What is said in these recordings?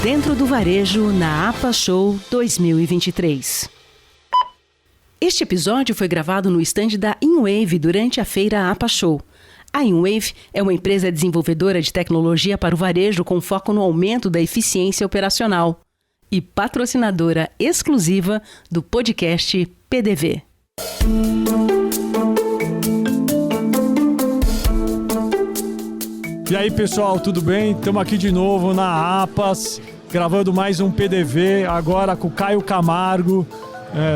Dentro do Varejo na APA Show 2023. Este episódio foi gravado no estande da InWave durante a feira APA Show. A InWave é uma empresa desenvolvedora de tecnologia para o varejo com foco no aumento da eficiência operacional e patrocinadora exclusiva do podcast PDV. E aí, pessoal, tudo bem? Estamos aqui de novo na APAS, gravando mais um PDV, agora com o Caio Camargo,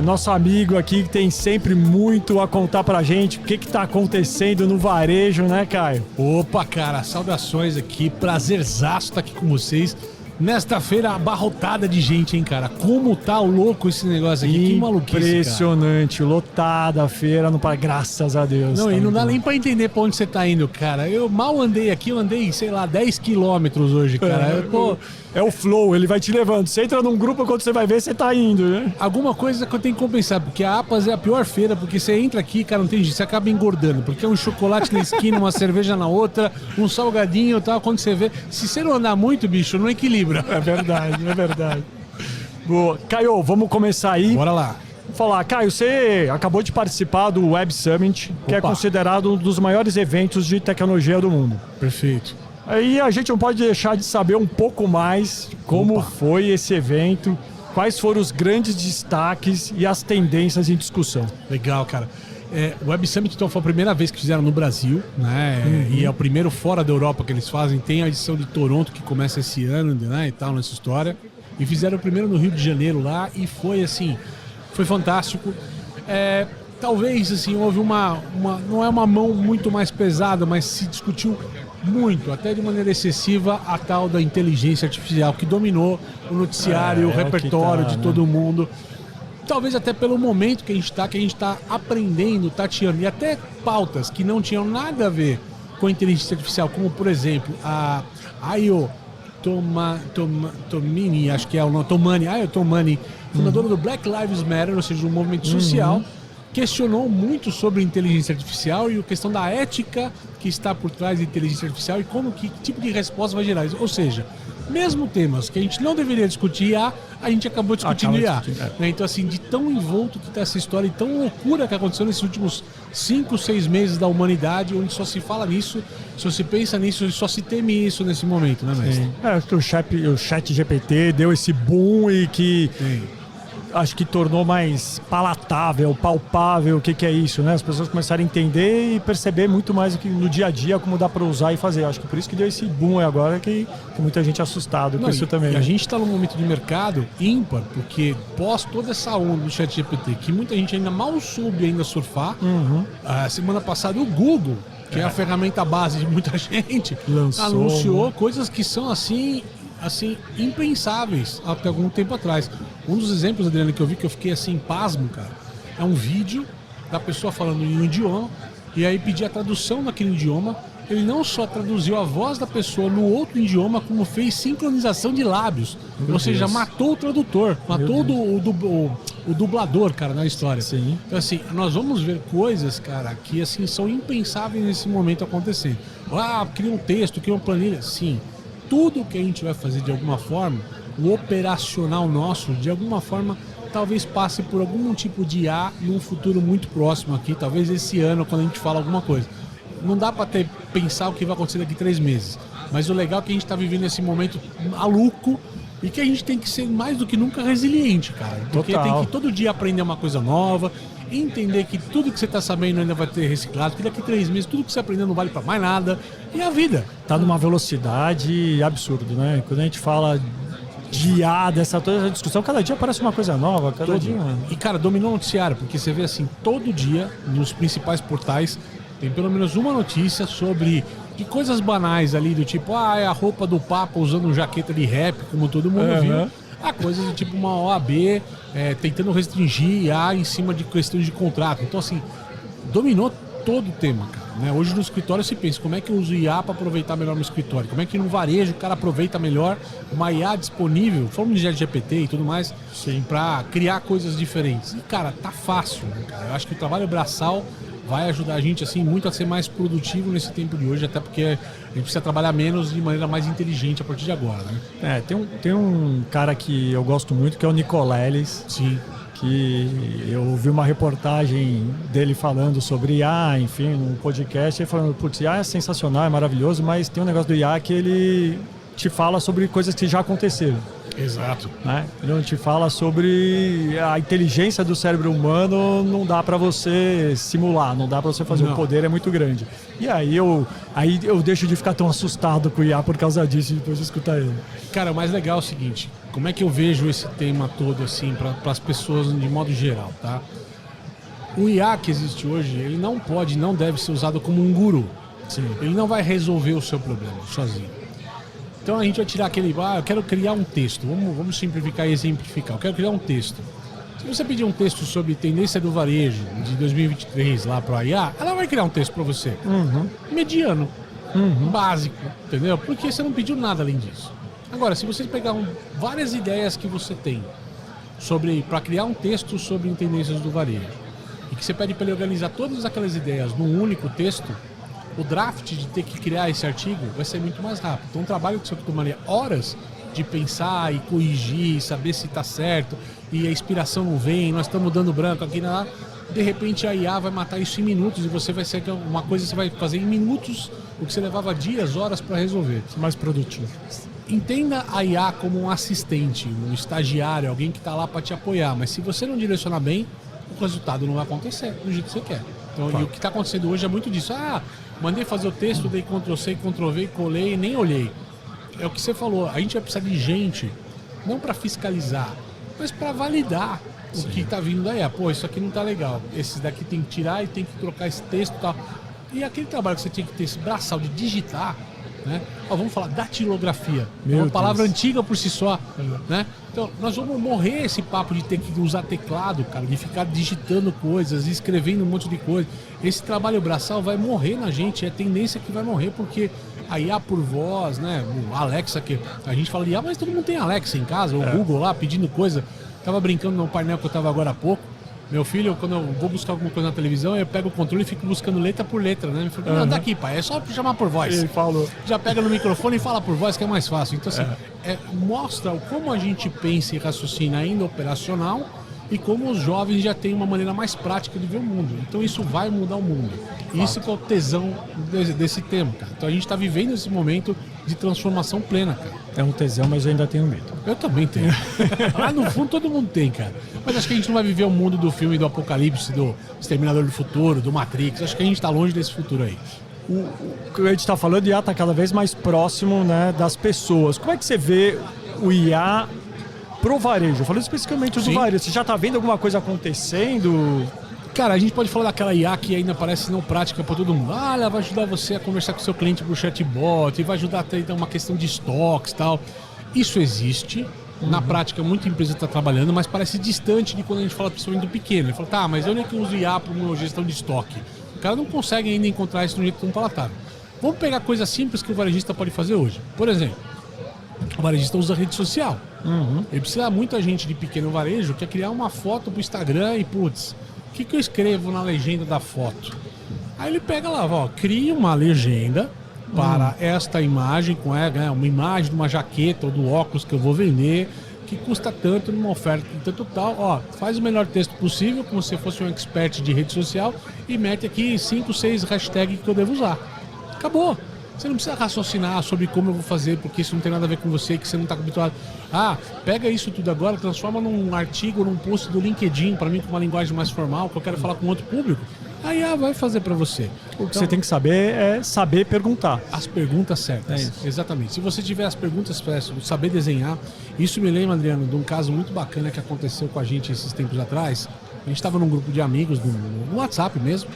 nosso amigo aqui que tem sempre muito a contar pra gente. O que está acontecendo no varejo, né, Caio? Opa, cara, saudações aqui, prazerzaço estar aqui com vocês. Nesta feira abarrotada de gente, hein, cara? Como tá louco esse negócio aqui, que maluquice, impressionante, cara. Lotada a feira, não para, graças a Deus. Não, tá e não dá bom. nem pra entender pra onde você tá indo, cara. Eu mal andei aqui, eu andei, sei lá, 10 quilômetros hoje, cara. É o flow, ele vai te levando. Você entra num grupo, quando você vai ver, você tá indo, né? Alguma coisa que eu tenho que compensar, porque a APAS é a pior feira, porque você entra aqui, cara, não tem jeito, você acaba engordando, porque é um chocolate na esquina, uma cerveja na outra, um salgadinho e tal, quando você vê. Se você não andar muito, bicho, não equilibra. É verdade, é verdade. Boa. Caio, vamos começar aí. Bora lá. Vou falar, Caio, você acabou de participar do Web Summit, que é considerado um dos maiores eventos de tecnologia do mundo. Perfeito. Aí a gente não pode deixar de saber um pouco mais como foi esse evento, quais foram os grandes destaques e as tendências em discussão. Legal, cara. O Web Summit, então, foi a primeira vez que fizeram no Brasil, né? E é o primeiro fora da Europa que eles fazem. Tem a edição de Toronto que começa esse ano, né? E tal, nessa história. E fizeram o primeiro no Rio de Janeiro lá e foi, assim, foi fantástico. Talvez, assim, houve não é uma mão muito mais pesada, mas se discutiu muito, até de maneira excessiva, a tal da inteligência artificial, que dominou o noticiário, o repertório de todo mundo. Talvez até pelo momento que a gente está aprendendo, tateando, e até pautas que não tinham nada a ver com a inteligência artificial, como, por exemplo, a Ayo Tomini, acho que é o nome, Ayo Tomani, fundadora do Black Lives Matter, ou seja, um movimento social, questionou muito sobre inteligência artificial e a questão da ética que está por trás da inteligência artificial e que tipo de resposta vai gerar isso. Ou seja, mesmo temas que a gente não deveria discutir IA, a gente acabou discutindo IA. Né? Então, assim, de tão envolto que está essa história e tão loucura que aconteceu nesses últimos 5, 6 meses da humanidade, onde só se fala nisso, só se pensa nisso, só se teme isso nesse momento, né, mestre? O chat GPT deu esse boom e que... acho que tornou mais palatável, palpável o que é isso, né? As pessoas começaram a entender e perceber muito mais no dia a dia como dá para usar e fazer. Acho que por isso que deu esse boom agora, que muita gente assustada com isso também. E a gente está num momento de mercado ímpar, porque pós toda essa onda do ChatGPT, que muita gente ainda mal soube ainda surfar, a semana passada o Google, que é a ferramenta base de muita gente, anunciou coisas que são assim, impensáveis até algum tempo atrás. Um dos exemplos, Adriano, que eu vi que eu fiquei assim, pasmo, cara, é um vídeo da pessoa falando em um idioma e aí pedir a tradução daquele idioma. Ele não só traduziu a voz da pessoa no outro idioma, como fez sincronização de lábios. Ou seja, matou o tradutor, matou o dublador, cara, na história. Sim. Então, assim, nós vamos ver coisas, cara, que assim são impensáveis nesse momento acontecendo. Cria um texto, cria uma planilha. Sim. Tudo que a gente vai fazer de alguma forma, o operacional nosso, de alguma forma, talvez passe por algum tipo de IA num futuro muito próximo aqui, talvez esse ano, quando a gente fala alguma coisa. Não dá para pensar o que vai acontecer daqui 3 meses, mas o legal é que a gente está vivendo esse momento maluco e que a gente tem que ser mais do que nunca resiliente, cara. Porque tem que todo dia aprender uma coisa nova, entender que tudo que você está sabendo ainda vai ter reciclado, que daqui 3 meses tudo que você aprendeu não vale para mais nada, e a vida. Tá numa velocidade absurda, né? Quando a gente fala de IA, toda essa discussão, cada dia aparece uma coisa nova, cada dia... E, cara, dominou o noticiário, porque você vê assim, todo dia, nos principais portais, tem pelo menos uma notícia sobre de coisas banais ali, do tipo, é a roupa do Papa usando jaqueta de rap, como todo mundo viu. A coisa do tipo uma OAB tentando restringir IA em cima de questões de contrato. Então, assim, dominou todo o tema, cara. Né? Hoje no escritório se pensa, como é que eu uso IA para aproveitar melhor meu escritório? Como é que no varejo o cara aproveita melhor uma IA disponível, falando de GPT e tudo mais, para criar coisas diferentes. E, cara, tá fácil, né, cara? Eu acho que o trabalho braçal vai ajudar a gente assim muito a ser mais produtivo nesse tempo de hoje, até porque a gente precisa trabalhar menos de maneira mais inteligente a partir de agora, né? Tem um cara que eu gosto muito, que é o Nicoleles. Sim. Que eu ouvi uma reportagem dele falando sobre IA, enfim, num podcast, ele falando, putz, IA é sensacional, é maravilhoso, mas tem um negócio do IA que ele te fala sobre coisas que já aconteceram. Exato. Né? Ele não te fala sobre a inteligência do cérebro humano, não dá para você simular, não dá para você fazer, o poder é muito grande. E aí eu deixo de ficar tão assustado com o IA por causa disso, depois de escutar ele. Cara, o mais legal é o seguinte, como é que eu vejo esse tema todo assim para as pessoas de modo geral, tá? O IA que existe hoje, ele não deve ser usado como um guru. Sim. Ele não vai resolver o seu problema sozinho. Então a gente vai tirar aquele, eu quero criar um texto, vamos simplificar e exemplificar, eu quero criar um texto. Se você pedir um texto sobre tendência do varejo de 2023 lá para a IA, ela vai criar um texto para você, mediano, básico, entendeu? Porque você não pediu nada além disso. Agora, se você pegar várias ideias que você tem para criar um texto sobre tendências do varejo, e que você pede para ele organizar todas aquelas ideias num único texto, o draft de ter que criar esse artigo vai ser muito mais rápido. Então, um trabalho que você tomaria horas de pensar e corrigir, saber se está certo, e a inspiração não vem, nós estamos dando branco aqui, lá, de repente a IA vai matar isso em minutos e você vai ser uma coisa que você vai fazer em minutos o que você levava dias, horas para resolver. Mais produtivo. Entenda a IA como um assistente, um estagiário, alguém que está lá para te apoiar, mas se você não direcionar bem, o resultado não vai acontecer do jeito que você quer. Então, e o que está acontecendo hoje é muito disso. Mandei fazer o texto, dei Ctrl+C, Ctrl+V, colei e nem olhei. É o que você falou, a gente vai precisar de gente, não para fiscalizar, mas para validar o que está vindo daí. Pô, isso aqui não está legal, esses daqui tem que tirar e tem que trocar esse texto e tal. E aquele trabalho que você tinha que ter esse braçal de digitar, né? Vamos falar datilografia, é uma palavra antiga por si só, né? Então nós vamos morrer esse papo de ter que usar teclado, cara, de ficar digitando coisas, escrevendo um monte de coisa. Esse trabalho braçal vai morrer na gente, é tendência que vai morrer, porque a IA por voz, né? O Alexa, que a gente fala de IA, mas todo mundo tem Alexa em casa, o Google lá pedindo coisa. Tava brincando no painel que eu tava agora há pouco. Meu filho, quando eu vou buscar alguma coisa na televisão, eu pego o controle e fico buscando letra por letra, né? Ele falou, não, daqui, pai, é só chamar por voz. Ele falou. Já pega no microfone e fala por voz, que é mais fácil. Então, assim, mostra como a gente pensa e raciocina ainda operacional e como os jovens já têm uma maneira mais prática de ver o mundo. Então, isso vai mudar o mundo. E isso que é o tesão desse tema, cara. Então, a gente está vivendo esse momento de transformação plena, cara. É um tesão, mas eu ainda tenho medo. Eu também tenho. Lá no fundo todo mundo tem, cara. Mas acho que a gente não vai viver o mundo do filme do Apocalipse, do Exterminador do Futuro, do Matrix. Acho que a gente está longe desse futuro aí. O que a gente está falando, o IA está cada vez mais próximo, né, das pessoas. Como é que você vê o IA pro varejo? Eu falei especificamente do varejo. Você já está vendo alguma coisa acontecendo? Cara, a gente pode falar daquela IA que ainda parece não prática para todo mundo. Ela vai ajudar você a conversar com o seu cliente por chatbot, e vai ajudar a ter uma questão de estoques e tal. Isso existe. Na prática, muita empresa está trabalhando, mas parece distante de quando a gente fala principalmente do pequeno. Ele fala, mas eu nem que uso IA para uma gestão de estoque. O cara não consegue ainda encontrar isso no jeito tão palatável. Vamos pegar coisas simples que o varejista pode fazer hoje. Por exemplo, o varejista usa rede social. Ele precisa muita gente de pequeno varejo que quer criar uma foto para o Instagram e, putz, o que eu escrevo na legenda da foto? Aí ele pega lá, cria uma legenda para esta imagem, com uma imagem de uma jaqueta ou do óculos que eu vou vender, que custa tanto numa oferta, tanto tal. Faz o melhor texto possível, como se fosse um expert de rede social, e mete aqui 5, 6 hashtags que eu devo usar. Acabou. Você não precisa raciocinar sobre como eu vou fazer, porque isso não tem nada a ver com você, que você não está habituado. Pega isso tudo agora, transforma num artigo, num post do LinkedIn, para mim com uma linguagem mais formal, que eu quero falar com outro público. Aí vai fazer para você. O que você tem que saber é saber perguntar. As perguntas certas. É isso. Exatamente. Se você tiver as perguntas certas, saber desenhar, isso me lembra, Adriano, de um caso muito bacana que aconteceu com a gente esses tempos atrás. A gente estava num grupo de amigos, no WhatsApp mesmo.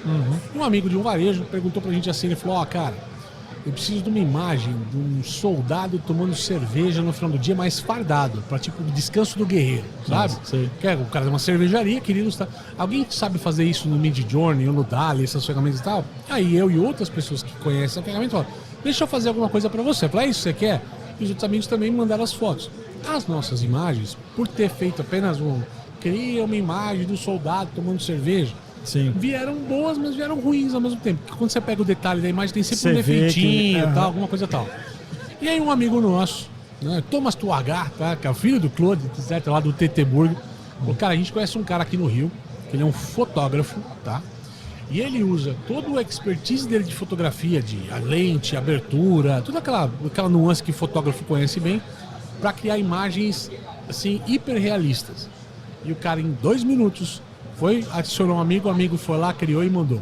Um amigo de um varejo perguntou pra gente assim, ele falou, cara, eu preciso de uma imagem de um soldado tomando cerveja no final do dia, mais fardado, para tipo o descanso do guerreiro, sabe? O cara de uma cervejaria, queria ilustrar. Alguém sabe fazer isso no Midjourney ou no DALL-E, essas ferramentas e tal? Aí eu e outras pessoas que conhecem a ferramenta falam, deixa eu fazer alguma coisa para você. Eu falei, isso que você quer? E os outros amigos também me mandaram as fotos. As nossas imagens, por ter feito apenas cria uma imagem do soldado tomando cerveja, Sim. vieram boas, mas vieram ruins ao mesmo tempo. Porque quando você pega o detalhe da imagem, tem sempre Você um vê defeitinho, que- tal, alguma coisa tal. E aí um amigo nosso, né, Thomas Tuagar, tá, que é o filho do Claude, certo, lá do Teteburgo. O cara, a gente conhece um cara aqui no Rio, que ele é um fotógrafo, tá? E ele usa todo o expertise dele de fotografia, de a lente, abertura, toda aquela nuance que o fotógrafo conhece bem, para criar imagens assim hiperrealistas. E o cara em 2 minutos adicionou um amigo, o amigo foi lá, criou e mandou.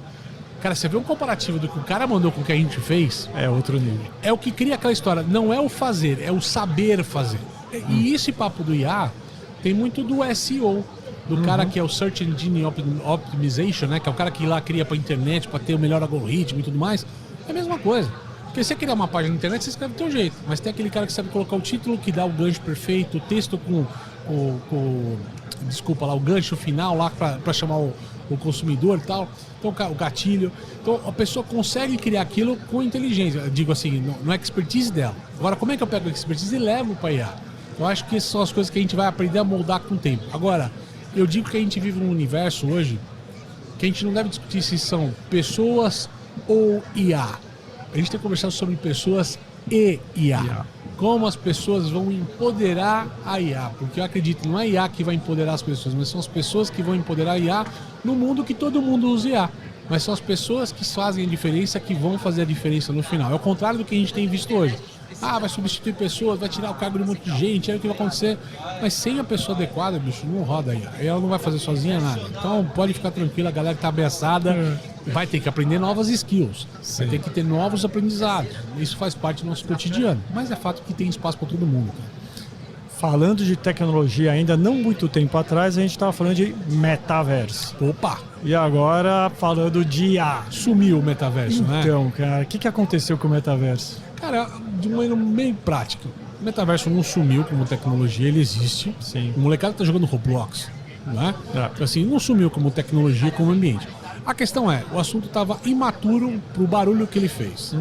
Cara, você vê um comparativo do que o cara mandou com o que a gente fez, É outro nível. é o que cria aquela história. Não é o fazer, é o saber fazer. E esse papo do IA tem muito do SEO, do cara que é o Search Engine Optimization, né? Que é o cara que lá cria pra internet, pra ter o melhor algoritmo e tudo mais. É a mesma coisa. Porque você criar uma página na internet, você escreve do teu jeito. Mas tem aquele cara que sabe colocar o título, que dá o gancho perfeito, o texto com o gancho final lá pra chamar o consumidor e tal. Então o gatilho. Então a pessoa consegue criar aquilo com inteligência. Eu digo assim, no expertise dela. Agora, como é que eu pego a expertise e levo pra IA? Eu acho que essas são as coisas que a gente vai aprender a moldar com o tempo. Agora, eu digo que a gente vive num universo hoje que a gente não deve discutir se são pessoas ou IA. A gente tem que conversar sobre pessoas e IA. Como as pessoas vão empoderar a IA. Porque eu acredito, não é a IA que vai empoderar as pessoas, mas são as pessoas que vão empoderar a IA no mundo que todo mundo usa IA. Mas são as pessoas que fazem a diferença, que vão fazer a diferença no final. É o contrário do que a gente tem visto hoje. Ah, vai substituir pessoas, vai tirar o cargo de um monte de gente, aí o que vai acontecer? Mas sem a pessoa adequada, bicho, não roda aí. Aí ela não vai fazer sozinha nada. Então pode ficar tranquila, a galera que tá abraçada vai ter que aprender novas skills. Vai ter que ter novos aprendizados. Isso faz parte do nosso cotidiano. Mas é fato que tem espaço para todo mundo, cara. Falando de tecnologia ainda não muito tempo atrás, a gente estava falando de metaverso. Opa! E agora falando de IA. Sumiu o metaverso, né? Então, cara, o que aconteceu com o metaverso? Cara, de uma maneira meio prática. O metaverso não sumiu como tecnologia, ele existe. Sim. O molecado tá jogando Roblox, né? É. Assim, não sumiu como tecnologia, como ambiente. A questão é, o assunto estava imaturo pro barulho que ele fez.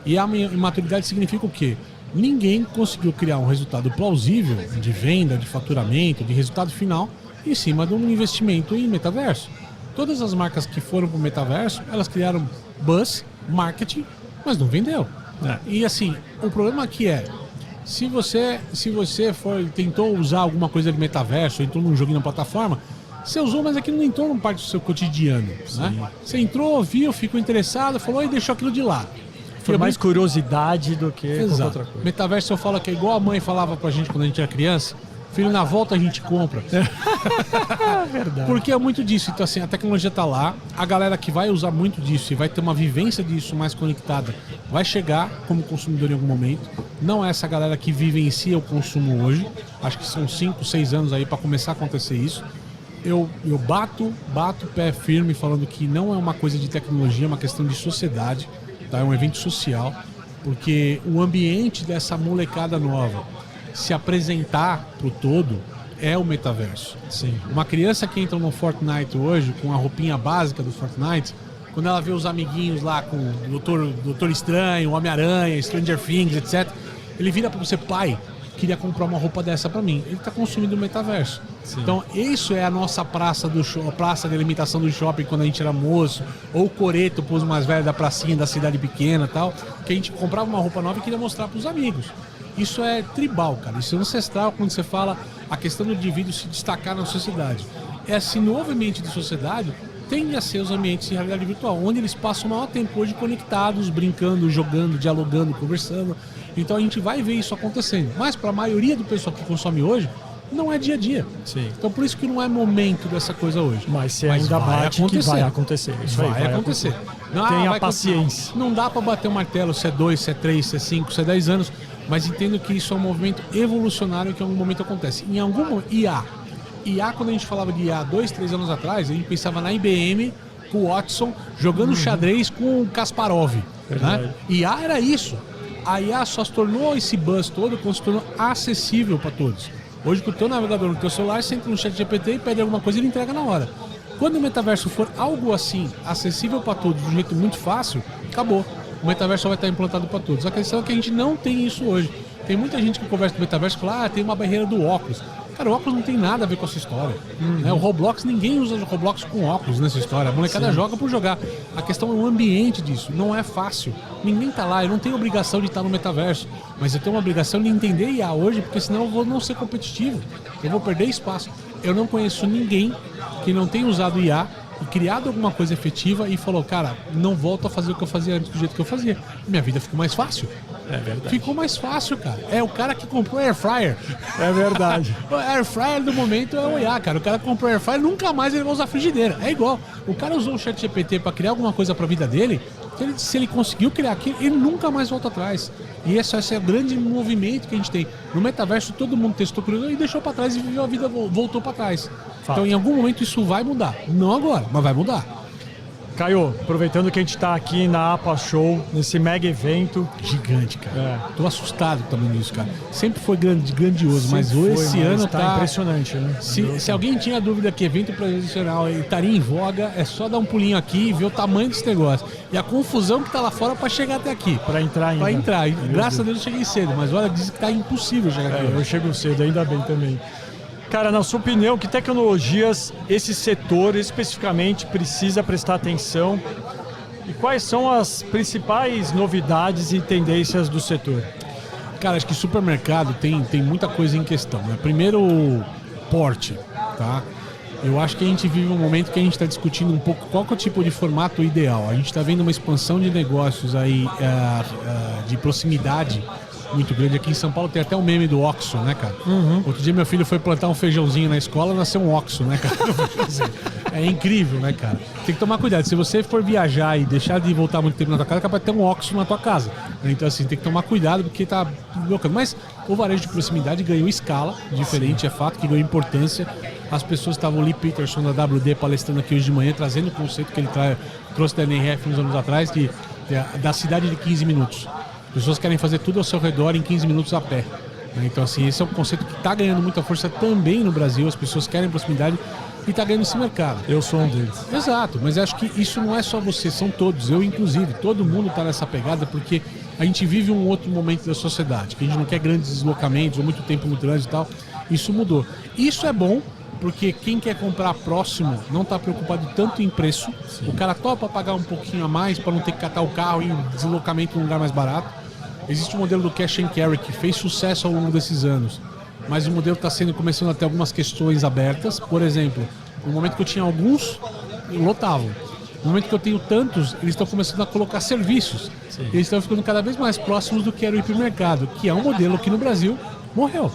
E a imaturidade significa o quê? Ninguém conseguiu criar um resultado plausível de venda, de faturamento, de resultado final em cima de um investimento em metaverso. Todas as marcas que foram para o metaverso, elas criaram buzz, marketing, mas não vendeu. E assim, o problema aqui é, se você tentou usar alguma coisa de metaverso, entrou num joguinho na plataforma, você usou, mas aquilo não entrou numa parte do seu cotidiano. Né? Você entrou, viu, ficou interessado, falou e deixou aquilo de lado. Foi mais curiosidade do que qualquer outra coisa. Metaverso eu falo que é igual a mãe falava pra gente quando a gente era criança. Filho, na volta a gente compra. Verdade. Porque é muito disso. Então assim, a tecnologia tá lá. A galera que vai usar muito disso e vai ter uma vivência disso mais conectada vai chegar como consumidor em algum momento. Não é essa galera que vivencia o consumo hoje. Acho que são 5, 6 anos aí pra começar a acontecer isso. Eu bato o pé firme falando que não é uma coisa de tecnologia, é uma questão de sociedade. Tá? É um evento social, porque o ambiente dessa molecada nova se apresentar pro todo é o metaverso. Sim. Uma criança que entra no Fortnite hoje com a roupinha básica do Fortnite, quando ela vê os amiguinhos lá com o Doutor Estranho, Homem-Aranha, Stranger Things, etc., ele vira para você, pai, queria comprar uma roupa dessa para mim. Ele está consumindo o metaverso. Sim. Então, isso é a nossa praça de alimentação do shopping quando a gente era moço, ou o coreto pros mais velhos da pracinha da cidade pequena e tal, que a gente comprava uma roupa nova e queria mostrar pros amigos. Isso é tribal, cara. Isso é ancestral quando você fala a questão do indivíduo se destacar na sociedade. É assim, no ambiente de sociedade, tende a ser os ambientes de realidade virtual, onde eles passam o maior tempo hoje conectados, brincando, jogando, dialogando, conversando. Então a gente vai ver isso acontecendo. Mas para a maioria do pessoal que consome hoje, não é dia a dia. Sim. Então por isso que não é momento dessa coisa hoje. Mas você ainda bate que vai acontecer. Isso vai acontecer. Não, tenha paciência. Não dá para bater o martelo se é 2, se é 3, se é 5, se é 10 anos, mas entendo que isso é um movimento evolucionário que em algum momento acontece. Em algum IA, quando a gente falava de IA 2, 3 anos atrás, a gente pensava na IBM com o Watson jogando xadrez com o Kasparov. Né? IA era isso. A IA só se tornou esse buzz todo quando se tornou acessível para todos. Hoje, com o teu navegador no teu celular, você entra no chat GPT e pede alguma coisa e ele entrega na hora. Quando o metaverso for algo assim, acessível para todos, de um jeito muito fácil, acabou. O metaverso vai estar implantado para todos. A questão é que a gente não tem isso hoje. Tem muita gente que conversa do metaverso e fala, tem uma barreira do óculos. Cara, o óculos não tem nada a ver com essa história. Né? O Roblox, ninguém usa o Roblox com óculos nessa história. A molecada joga por jogar. A questão é o ambiente disso. Não é fácil. Ninguém tá lá. Eu não tenho obrigação de estar no metaverso. Mas eu tenho uma obrigação de entender IA hoje, porque senão eu vou não ser competitivo. Eu vou perder espaço. Eu não conheço ninguém que não tenha usado IA e criado alguma coisa efetiva e falou, cara, não volto a fazer o que eu fazia antes do jeito que eu fazia. Minha vida ficou mais fácil. É verdade. Ficou mais fácil, cara. É o cara que comprou Air Fryer. É verdade. O Air Fryer do momento é o IA, cara. O cara comprou Air Fryer, nunca mais ele vai usar frigideira. É igual. O cara usou o ChatGPT pra criar alguma coisa pra vida dele. Se ele conseguiu criar aquilo, ele nunca mais volta atrás. E esse é o grande movimento que a gente tem. No metaverso, todo mundo testou e deixou pra trás e viveu a vida, voltou pra trás. Então, em algum momento, isso vai mudar. Não agora, mas vai mudar. Caio, aproveitando que a gente tá aqui na APA Show, nesse mega evento. Gigante, cara. Tô assustado também nisso, cara. Sempre foi grandioso, mas esse ano tá impressionante, né? Se alguém tinha dúvida que evento presencial estaria em voga, é só dar um pulinho aqui e ver o tamanho desse negócio. E a confusão que tá lá fora pra chegar até aqui. Pra entrar ainda. Pra entrar. Graças a Deus eu cheguei cedo, mas olha, diz que tá impossível chegar aqui. Eu chego cedo, ainda bem também. Cara, na sua opinião, que tecnologias esse setor especificamente precisa prestar atenção e quais são as principais novidades e tendências do setor? Cara, acho que supermercado tem muita coisa em questão, né? Primeiro, porte, tá? Eu acho que a gente vive um momento que a gente está discutindo um pouco qual que é o tipo de formato ideal. A gente está vendo uma expansão de negócios aí de proximidade muito grande. Aqui em São Paulo tem até o meme do Oxxo, né, cara? Outro dia meu filho foi plantar um feijãozinho na escola, nasceu um Oxxo, né, cara? É incrível, né, cara? Tem que tomar cuidado. Se você for viajar e deixar de voltar muito tempo na tua casa, capaz de ter um Oxxo na tua casa. Então, assim, tem que tomar cuidado porque tá loucando. Mas o varejo de proximidade ganhou escala, diferente, é fato que ganhou importância. As pessoas estavam ali, Peterson da WD palestrando aqui hoje de manhã, trazendo o conceito que ele trouxe da NRF uns anos atrás, da cidade de 15 minutos. As pessoas querem fazer tudo ao seu redor em 15 minutos a pé. Então, assim, esse é um conceito que está ganhando muita força também no Brasil. As pessoas querem proximidade e está ganhando esse mercado. Eu sou um deles. Exato, mas acho que isso não é só você, são todos. Eu, inclusive, todo mundo está nessa pegada porque a gente vive um outro momento da sociedade, que a gente não quer grandes deslocamentos ou muito tempo no trânsito e tal. Isso mudou. Isso é bom, porque quem quer comprar próximo não está preocupado tanto em preço. Sim. O cara topa pagar um pouquinho a mais para não ter que catar o carro e ir em deslocamento em um lugar mais barato. Existe um modelo do cash and carry que fez sucesso ao longo desses anos, mas o modelo está começando a ter algumas questões abertas. Por exemplo, no momento que eu tinha alguns, lotavam. No momento que eu tenho tantos, eles estão começando a colocar serviços. Sim. Eles estão ficando cada vez mais próximos do que era o hipermercado, que é um modelo que no Brasil morreu.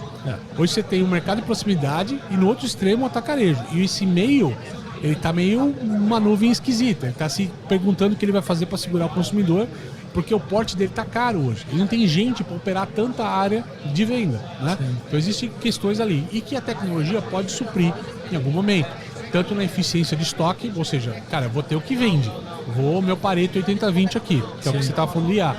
Hoje você tem um mercado de proximidade e no outro extremo o atacarejo. E esse meio, ele está meio uma nuvem esquisita. Ele está se perguntando o que ele vai fazer para segurar o consumidor, porque o porte dele está caro hoje. Ele não tem gente para operar tanta área de venda, né? Então existem questões ali e que a tecnologia pode suprir em algum momento. Tanto na eficiência de estoque, ou seja, cara, eu vou ter o que vende. Meu Pareto 80-20 aqui, que é o que você estava falando de IA.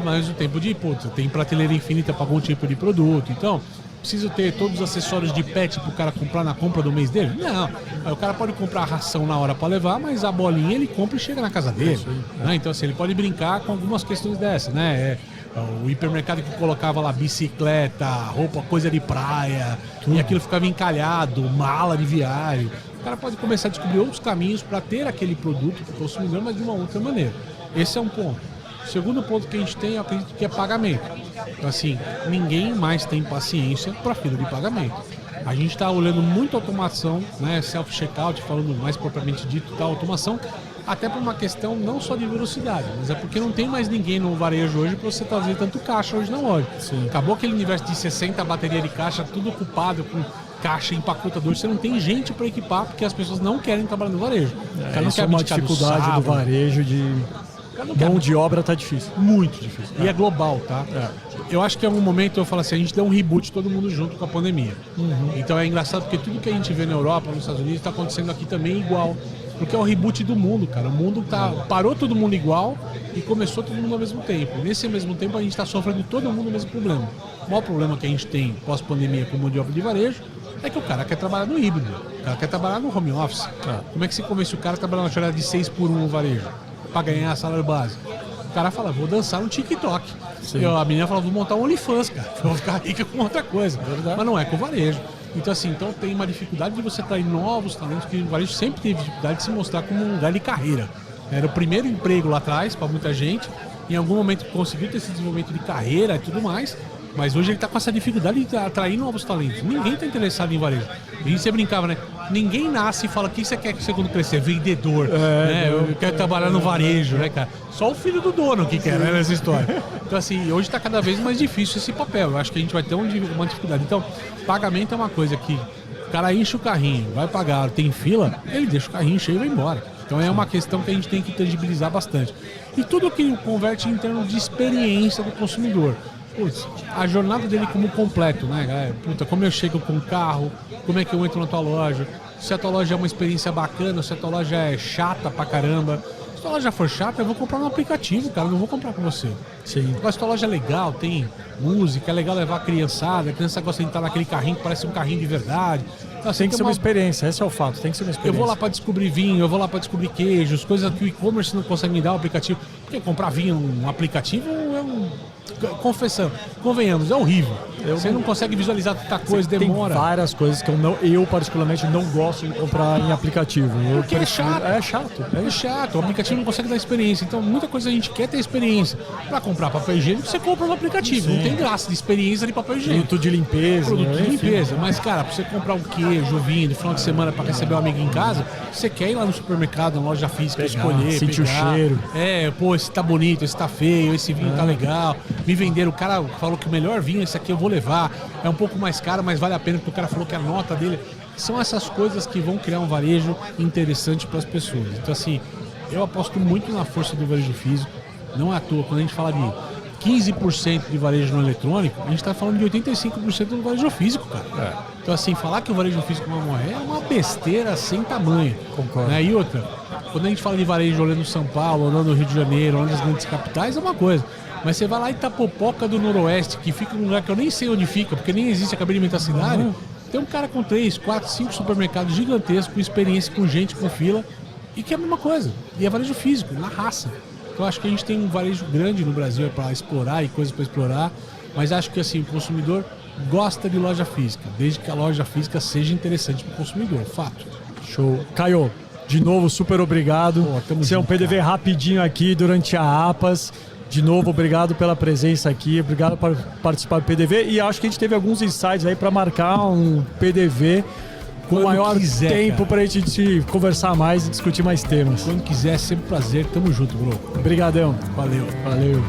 Mas o tempo de, tem prateleira infinita para algum tipo de produto, então preciso ter todos os acessórios de pet para o cara comprar na compra do mês dele? Não. Aí o cara pode comprar a ração na hora para levar, mas a bolinha ele compra e chega na casa dele. Né? Então, assim, ele pode brincar com algumas questões dessas, né? O hipermercado que colocava lá bicicleta, roupa, coisa de praia, e aquilo ficava encalhado, mala de viagem. O cara pode começar a descobrir outros caminhos para ter aquele produto para o consumidor, mas de uma outra maneira. Esse é um ponto. O segundo ponto que a gente tem, eu acredito que é pagamento. Então, assim, ninguém mais tem paciência para fila de pagamento. A gente está olhando muito automação, né, self-checkout, falando mais propriamente dito, tá, automação, até por uma questão não só de velocidade, mas é porque não tem mais ninguém no varejo hoje para você trazer tanto caixa hoje na loja. Sim. Acabou aquele universo de 60 baterias de caixa, tudo ocupado com caixa, empacotador, você não tem gente para equipar porque as pessoas não querem trabalhar no varejo. Isso é uma dificuldade do varejo de... Mão de obra tá difícil. Muito difícil. E é global, tá? Eu acho que em algum momento eu falo assim, a gente deu um reboot todo mundo junto com a pandemia. Então é engraçado porque tudo que a gente vê na Europa, nos Estados Unidos, tá acontecendo aqui também igual. Porque é o reboot do mundo, cara. O mundo parou todo mundo igual e começou todo mundo ao mesmo tempo. Nesse mesmo tempo a gente tá sofrendo todo mundo o mesmo problema. O maior problema que a gente tem pós-pandemia com mão de obra de varejo é que o cara quer trabalhar no híbrido. O cara quer trabalhar no home office. Como é que você convence o cara a trabalhar na jornada de 6 por 1 no varejo? Para ganhar salário base. O cara fala, vou dançar no TikTok. A menina fala, vou montar um OnlyFans, cara. Vou ficar rica com outra coisa. Mas não é com o varejo. Então, assim, tem uma dificuldade de você atrair novos talentos, que o varejo sempre teve dificuldade de se mostrar como um lugar de carreira. Era o primeiro emprego lá atrás para muita gente, em algum momento conseguiu ter esse desenvolvimento de carreira e tudo mais, mas hoje ele está com essa dificuldade de atrair novos talentos. Ninguém está interessado em varejo. A gente sempre brincava, né? Ninguém nasce e fala: o que você quer que você quando crescer? Vendedor, né? Eu quero trabalhar no varejo, né, cara? Só o filho do dono que quer, né, nessa história. Então, assim, hoje está cada vez mais difícil esse papel. Eu acho que a gente vai ter uma dificuldade. Então, pagamento é uma coisa que o cara enche o carrinho, vai pagar, tem fila, ele deixa o carrinho cheio e vai embora. Então é uma questão que a gente tem que tangibilizar bastante. E tudo que converte em termos de experiência do consumidor. Putz, a jornada dele como completo, né? Puta, como eu chego com o carro, como é que eu entro na tua loja, se a tua loja é uma experiência bacana, se a tua loja é chata pra caramba. Se a tua loja for chata, eu vou comprar no aplicativo, cara, eu não vou comprar com você. Sim. Mas se a tua loja é legal, tem música, é legal levar a criançada gosta de entrar naquele carrinho que parece um carrinho de verdade. Então, assim, Tem que ser uma experiência, esse é o fato, tem que ser uma experiência. Eu vou lá para descobrir vinho, eu vou lá para descobrir queijos, coisas que o e-commerce não consegue me dar o aplicativo. Porque comprar vinho num aplicativo é convenhamos, é horrível. Você não consegue visualizar tanta coisa, demora. Tem várias coisas que eu particularmente não gosto de comprar em aplicativo. Porque é chato. É chato. É chato, o aplicativo não consegue dar experiência. Então, muita coisa a gente quer ter experiência. Para comprar papel higiênico, você compra no aplicativo. Sim. Não tem graça de experiência de papel higiênico. Produto de limpeza. Produto de limpeza. Mas, cara, pra você comprar um queijo, vinho, de final de semana para receber um amigo em casa, você quer ir lá no supermercado, na loja física, escolher, sentir o cheiro. Esse tá bonito, esse tá feio, esse vinho tá legal. Me venderam, o cara falou que o melhor vinho, esse aqui eu vou levar. É um pouco mais caro, mas vale a pena, porque o cara falou que a nota dele... São essas coisas que vão criar um varejo interessante para as pessoas. Então, assim, eu aposto muito na força do varejo físico. Não é à toa, quando a gente fala de 15% de varejo no eletrônico, a gente está falando de 85% do varejo físico, cara. Então, assim, falar que o varejo físico vai morrer é uma besteira sem tamanho. Concordo. Né? E outra, quando a gente fala de varejo olhando São Paulo, olhando o Rio de Janeiro, olhando as grandes capitais, é uma coisa. Mas você vai lá em Itapopoca do Noroeste, que fica num lugar que eu nem sei onde fica, porque nem existe, acabei de inventar a cidade. Tem um cara com 3, 4, 5 supermercados gigantescos, com experiência, com gente, com fila, e que é a mesma coisa. E é varejo físico, na raça. Então acho que a gente tem um varejo grande no Brasil para explorar e coisas para explorar, mas acho que assim, o consumidor gosta de loja física, desde que a loja física seja interessante para o consumidor, fato. Show. Caio, de novo, super obrigado. Você é um PDV cara. Rapidinho aqui durante a APAS. De novo, obrigado pela presença aqui, obrigado por participar do PDV. E acho que a gente teve alguns insights aí para marcar um PDV com maior tempo para a gente conversar mais e discutir mais temas. Quando quiser, sempre prazer. Tamo junto, bro. Obrigadão. Valeu. Valeu.